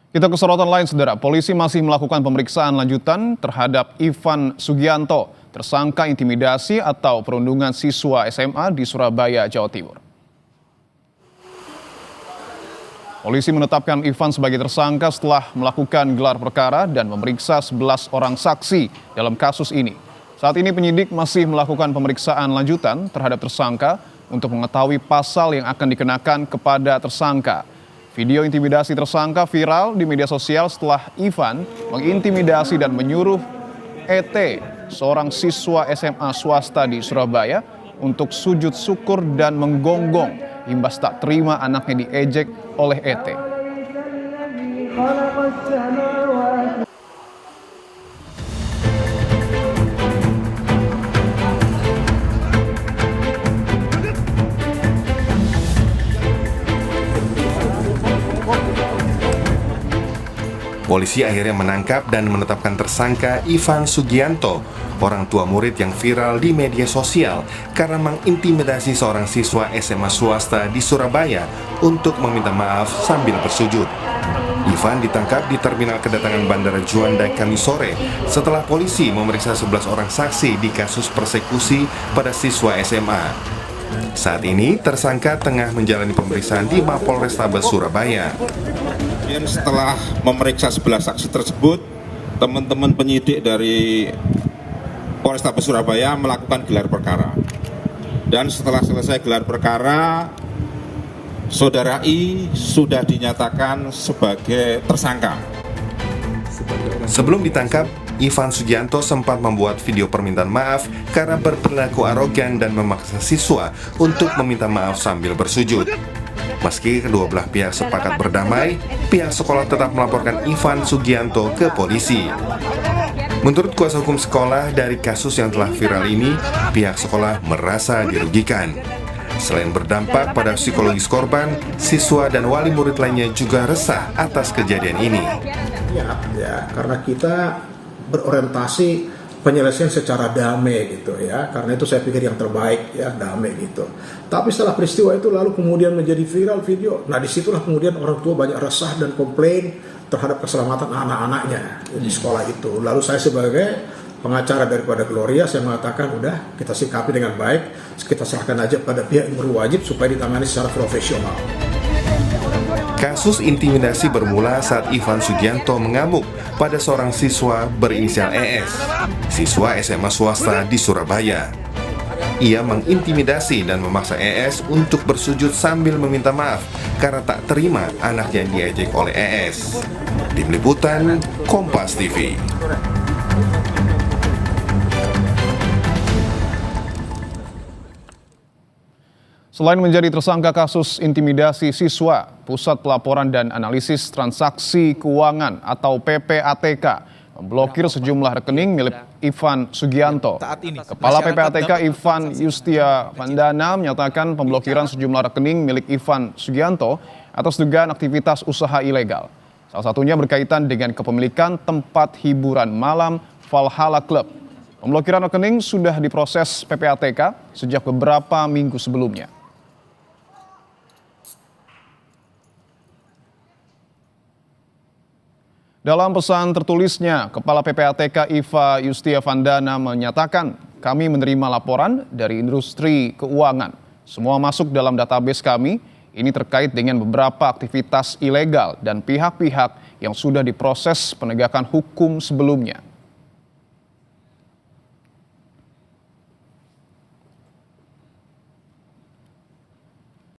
Kita ke sorotan lain, Saudara. Polisi masih melakukan pemeriksaan lanjutan terhadap Ivan Sugianto, tersangka intimidasi atau perundungan siswa SMA di Surabaya, Jawa Timur. Polisi menetapkan Ivan sebagai tersangka setelah melakukan gelar perkara dan memeriksa 11 orang saksi dalam kasus ini. Saat ini penyidik masih melakukan pemeriksaan lanjutan terhadap tersangka untuk mengetahui pasal yang akan dikenakan kepada tersangka. Video intimidasi tersangka viral di media sosial setelah Ivan mengintimidasi dan menyuruh ET, seorang siswa SMA swasta di Surabaya, untuk sujud syukur dan menggonggong imbas tak terima anaknya diejek oleh ET. Polisi akhirnya menangkap dan menetapkan tersangka Ivan Sugianto, orang tua murid yang viral di media sosial karena mengintimidasi seorang siswa SMA swasta di Surabaya untuk meminta maaf sambil bersujud. Ivan ditangkap di terminal kedatangan Bandara Juanda Kamis sore setelah polisi memeriksa 11 orang saksi di kasus persekusi pada siswa SMA. Saat ini tersangka tengah menjalani pemeriksaan di Mapolrestabes Surabaya. Setelah memeriksa 11 saksi tersebut, teman-teman penyidik dari Polrestabes Surabaya melakukan gelar perkara. Dan setelah selesai gelar perkara, Saudara I sudah dinyatakan sebagai tersangka. Sebelum ditangkap, Ivan Sugianto sempat membuat video permintaan maaf karena berperilaku arogan dan memaksa siswa untuk meminta maaf sambil bersujud. Meski kedua belah pihak sepakat berdamai, pihak sekolah tetap melaporkan Ivan Sugianto ke polisi. Menurut kuasa hukum sekolah, dari kasus yang telah viral ini, pihak sekolah merasa dirugikan. Selain berdampak pada psikologis korban, siswa dan wali murid lainnya juga resah atas kejadian ini. Ya, karena kita berorientasi penyelesaian secara damai gitu ya, karena itu saya pikir yang terbaik ya, damai gitu. Tapi setelah peristiwa itu lalu kemudian menjadi viral video. Nah disitulah kemudian orang tua banyak resah dan komplain terhadap keselamatan anak-anaknya di sekolah itu. Lalu saya sebagai pengacara daripada Gloria, saya mengatakan udah kita sikapi dengan baik, kita serahkan aja pada pihak yang berwajib supaya ditangani secara profesional. Kasus intimidasi bermula saat Ivan Sugianto mengamuk pada seorang siswa berinisial ES, siswa SMA swasta di Surabaya. Ia mengintimidasi dan memaksa ES untuk bersujud sambil meminta maaf karena tak terima anaknya diejek oleh ES. Tim Liputan, Kompas TV. Selain menjadi tersangka kasus intimidasi siswa, Pusat Pelaporan dan Analisis Transaksi Keuangan atau PPATK memblokir sejumlah rekening milik Ivan Sugianto. Kepala PPATK Ivan Yustia Vandana menyatakan pemblokiran sejumlah rekening milik Ivan Sugianto atas dugaan aktivitas usaha ilegal. Salah satunya berkaitan dengan kepemilikan tempat hiburan malam Valhalla Club. Pemblokiran rekening sudah diproses PPATK sejak beberapa minggu sebelumnya. Dalam pesan tertulisnya, Kepala PPATK Iva Yustia Vandana menyatakan, kami menerima laporan dari industri keuangan. Semua masuk dalam database kami, ini terkait dengan beberapa aktivitas ilegal dan pihak-pihak yang sudah diproses penegakan hukum sebelumnya.